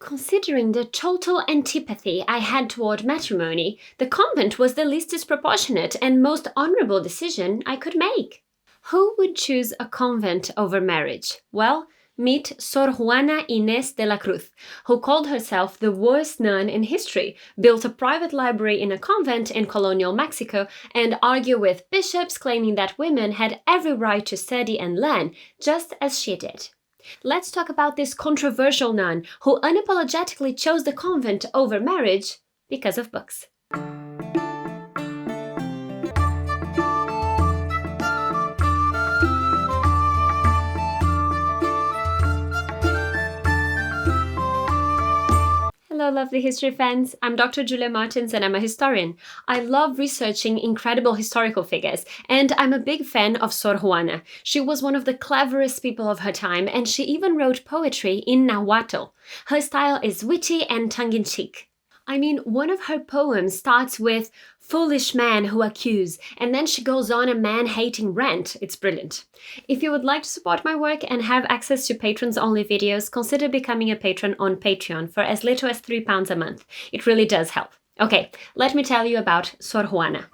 Considering the total antipathy I had toward matrimony, the convent was the least disproportionate and most honorable decision I could make. Who would choose a convent over marriage? Well, meet Sor Juana Inés de la Cruz, who called herself the worst nun in history, built a private library in a convent in colonial Mexico, and argued with bishops claiming that women had every right to study and learn, just as she did. Let's talk about this controversial nun who unapologetically chose the convent over marriage because of books. Hello, lovely history fans. I'm Dr. Julia Martins and I'm a historian. I love researching incredible historical figures, and I'm a big fan of Sor Juana. She was one of the cleverest people of her time, and she even wrote poetry in Nahuatl. Her style is witty and tongue-in-cheek. I mean, one of her poems starts with "foolish man who accuse," and then she goes on a man-hating rant. It's brilliant. If you would like to support my work and have access to patrons-only videos, consider becoming a patron on Patreon for as little as £3 a month. It really does help. Okay, let me tell you about Sor Juana.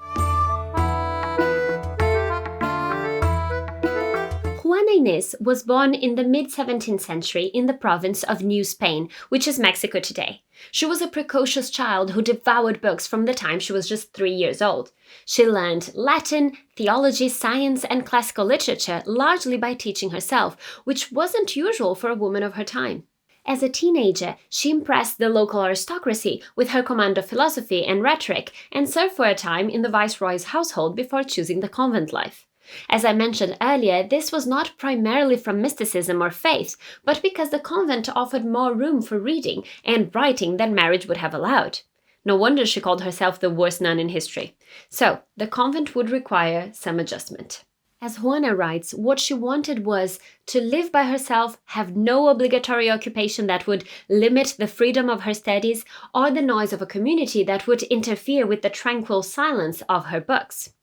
Juana Inés was born in the mid-17th century in the province of New Spain, which is Mexico today. She was a precocious child who devoured books from the time she was just 3 years old. She learned Latin, theology, science, and classical literature largely by teaching herself, which wasn't usual for a woman of her time. As a teenager, she impressed the local aristocracy with her command of philosophy and rhetoric, and served for a time in the viceroy's household before choosing the convent life. As I mentioned earlier, this was not primarily from mysticism or faith, but because the convent offered more room for reading and writing than marriage would have allowed. No wonder she called herself the worst nun in history. So, the convent would require some adjustment. As Juana writes, what she wanted was to live by herself, have no obligatory occupation that would limit the freedom of her studies, or the noise of a community that would interfere with the tranquil silence of her books.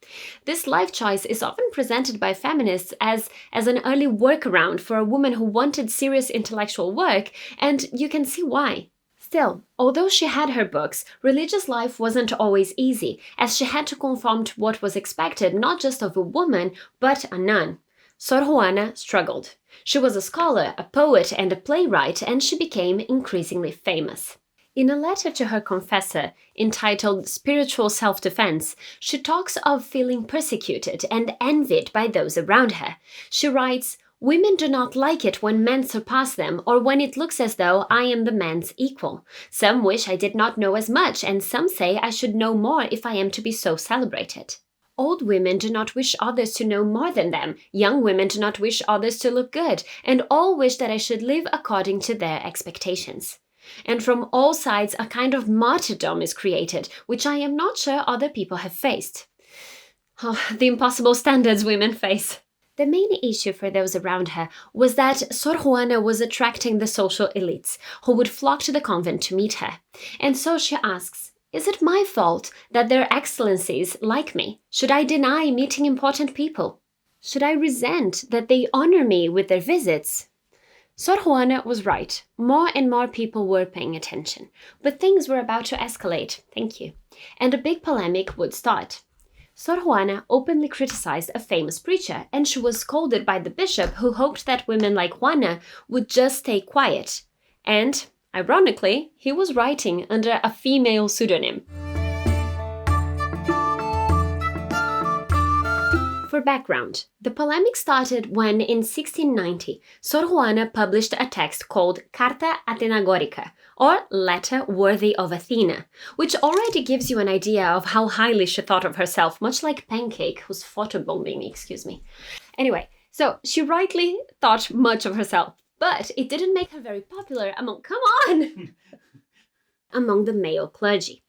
This life choice is often presented by feminists as an early workaround for a woman who wanted serious intellectual work, and you can see why. Still, although she had her books, religious life wasn't always easy, as she had to conform to what was expected not just of a woman, but a nun. Sor Juana struggled. She was a scholar, a poet, and a playwright, and she became increasingly famous. In a letter to her confessor, entitled Spiritual Self-Defense, she talks of feeling persecuted and envied by those around her. She writes, "Women do not like it when men surpass them or when it looks as though I am the man's equal. Some wish I did not know as much, and some say I should know more if I am to be so celebrated. Old women do not wish others to know more than them, young women do not wish others to look good, and all wish that I should live according to their expectations." And from all sides a kind of martyrdom is created, which I am not sure other people have faced. Oh, the impossible standards women face. The main issue for those around her was that Sor Juana was attracting the social elites, who would flock to the convent to meet her. And so she asks, is it my fault that their excellencies like me? Should I deny meeting important people? Should I resent that they honor me with their visits? Sor Juana was right. More and more people were paying attention. But things were about to escalate, thank you, and a big polemic would start. Sor Juana openly criticized a famous preacher, and she was scolded by the bishop who hoped that women like Juana would just stay quiet. And, ironically, he was writing under a female pseudonym. For background, the polemic started when, in 1690, Sor Juana published a text called Carta Atenagórica, or Letter Worthy of Athena, which already gives you an idea of how highly she thought of herself, much like Pancake, who's photobombing me, excuse me. Anyway, so she rightly thought much of herself, but it didn't make her very popular among the male clergy.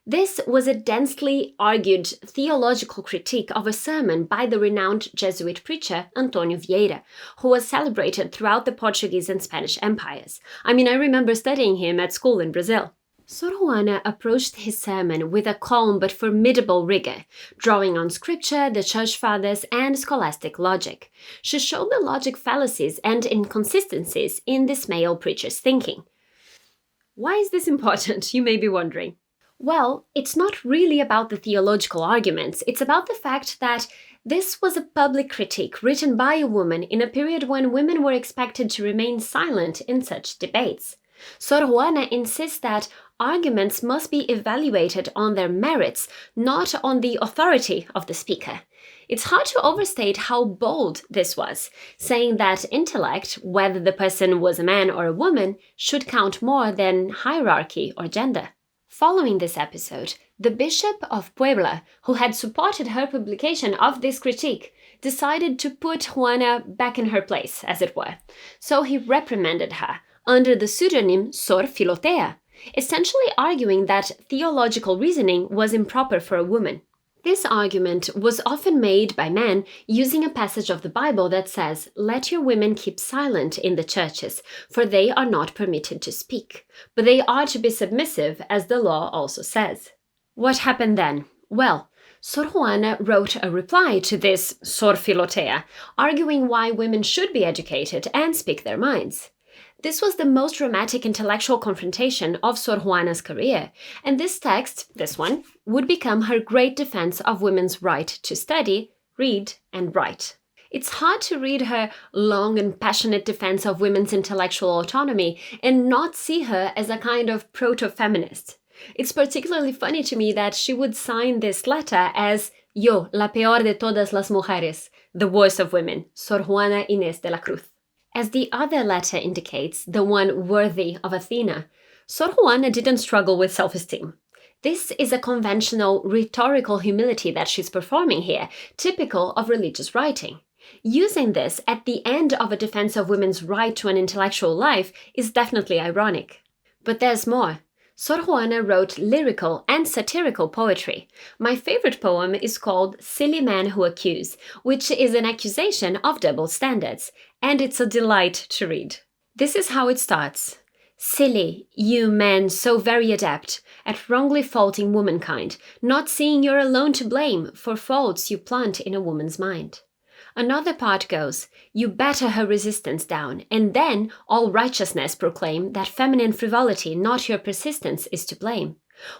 This was a densely argued theological critique of a sermon by the renowned Jesuit preacher Antônio Vieira, who was celebrated throughout the Portuguese and Spanish empires. I remember studying him at school in Brazil. Sor Juana approached his sermon with a calm but formidable rigor, drawing on scripture, the church fathers, and scholastic logic. She showed the logic fallacies and inconsistencies in this male preacher's thinking. Why is this important, you may be wondering? Well, it's not really about the theological arguments, it's about the fact that this was a public critique written by a woman in a period when women were expected to remain silent in such debates. Sor Juana insists that arguments must be evaluated on their merits, not on the authority of the speaker. It's hard to overstate how bold this was, saying that intellect, whether the person was a man or a woman, should count more than hierarchy or gender. Following this episode, the Bishop of Puebla, who had supported her publication of this critique, decided to put Juana back in her place, as it were. So he reprimanded her under the pseudonym Sor Filotea, essentially arguing that theological reasoning was improper for a woman. This argument was often made by men using a passage of the Bible that says, "Let your women keep silent in the churches, for they are not permitted to speak, but they are to be submissive, as the law also says." What happened then? Well, Sor Juana wrote a reply to this Sor Filotea, arguing why women should be educated and speak their minds. This was the most dramatic intellectual confrontation of Sor Juana's career, and this text, this one, would become her great defense of women's right to study, read, and write. It's hard to read her long and passionate defense of women's intellectual autonomy and not see her as a kind of proto-feminist. It's particularly funny to me that she would sign this letter as "Yo, la peor de todas las mujeres," the worst of women, Sor Juana Inés de la Cruz. As the other letter indicates, the one worthy of Athena, Sor Juana didn't struggle with self-esteem. This is a conventional rhetorical humility that she's performing here, typical of religious writing. Using this at the end of a defense of women's right to an intellectual life is definitely ironic. But there's more. Sor Juana wrote lyrical and satirical poetry. My favorite poem is called "Silly Men Who Accuse," which is an accusation of double standards, and it's a delight to read. This is how it starts. "Silly, you men so very adept at wrongly faulting womankind, not seeing you're alone to blame for faults you plant in a woman's mind." Another part goes, "You batter her resistance down, and then all righteousness proclaim that feminine frivolity, not your persistence, is to blame.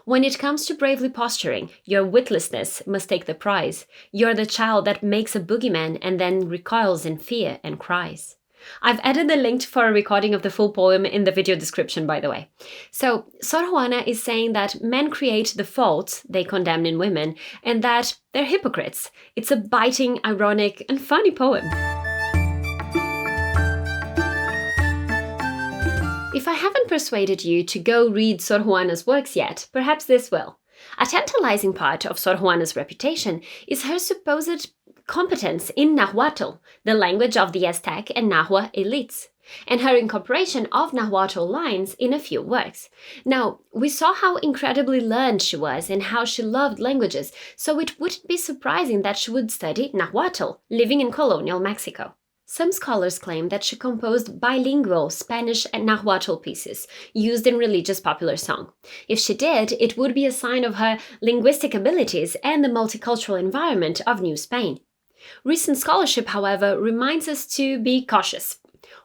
When it comes to bravely posturing, your witlessness must take the prize. You're the child that makes a boogeyman and then recoils in fear and cries." I've added the link for a recording of the full poem in the video description, by the way. So, Sor Juana is saying that men create the faults they condemn in women, and that they're hypocrites. It's a biting, ironic, and funny poem. If I haven't persuaded you to go read Sor Juana's works yet, perhaps this will. A tantalizing part of Sor Juana's reputation is her supposed competence in Nahuatl, the language of the Aztec and Nahua elites, and her incorporation of Nahuatl lines in a few works. Now, we saw how incredibly learned she was and how she loved languages, so it wouldn't be surprising that she would study Nahuatl, living in colonial Mexico. Some scholars claim that she composed bilingual Spanish and Nahuatl pieces used in religious popular song. If she did, it would be a sign of her linguistic abilities and the multicultural environment of New Spain. Recent scholarship, however, reminds us to be cautious.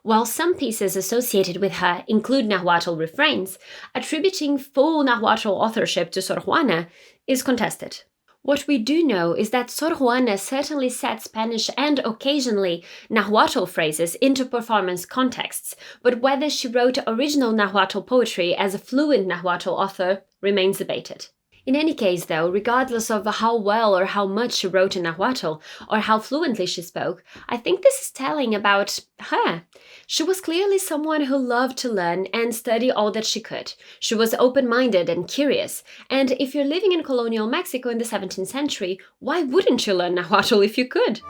While some pieces associated with her include Nahuatl refrains, attributing full Nahuatl authorship to Sor Juana is contested. What we do know is that Sor Juana certainly set Spanish and occasionally Nahuatl phrases into performance contexts, but whether she wrote original Nahuatl poetry as a fluent Nahuatl author remains debated. In any case, though, regardless of how well or how much she wrote in Nahuatl, or how fluently she spoke, I think this is telling about her. She was clearly someone who loved to learn and study all that she could. She was open-minded and curious, and if you're living in colonial Mexico in the 17th century, why wouldn't you learn Nahuatl if you could?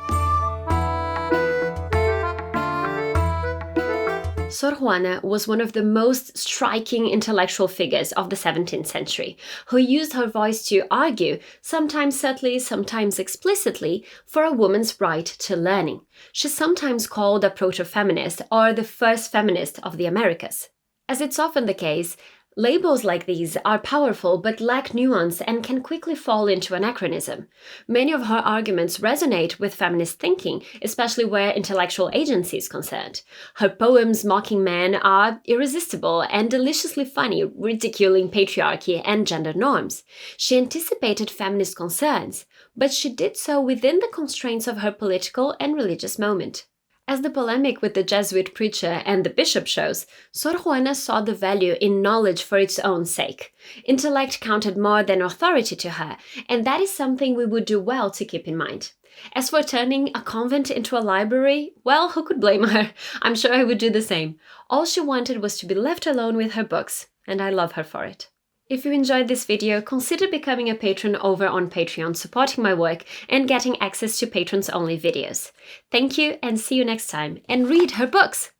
Sor Juana was one of the most striking intellectual figures of the 17th century, who used her voice to argue, sometimes subtly, sometimes explicitly, for a woman's right to learning. She's sometimes called a proto-feminist or the first feminist of the Americas. As it's often the case, Labels like these are powerful but lack nuance and can quickly fall into anachronism. Many of her arguments resonate with feminist thinking, especially where intellectual agency is concerned. Her poems mocking men are irresistible and deliciously funny, ridiculing patriarchy and gender norms. She anticipated feminist concerns, but she did so within the constraints of her political and religious moment. As the polemic with the Jesuit preacher and the bishop shows, Sor Juana saw the value in knowledge for its own sake. Intellect counted more than authority to her, and that is something we would do well to keep in mind. As for turning a convent into a library, well, who could blame her? I'm sure I would do the same. All she wanted was to be left alone with her books, and I love her for it. If you enjoyed this video, consider becoming a patron over on Patreon, supporting my work and getting access to patrons-only videos. Thank you and see you next time, and read her books!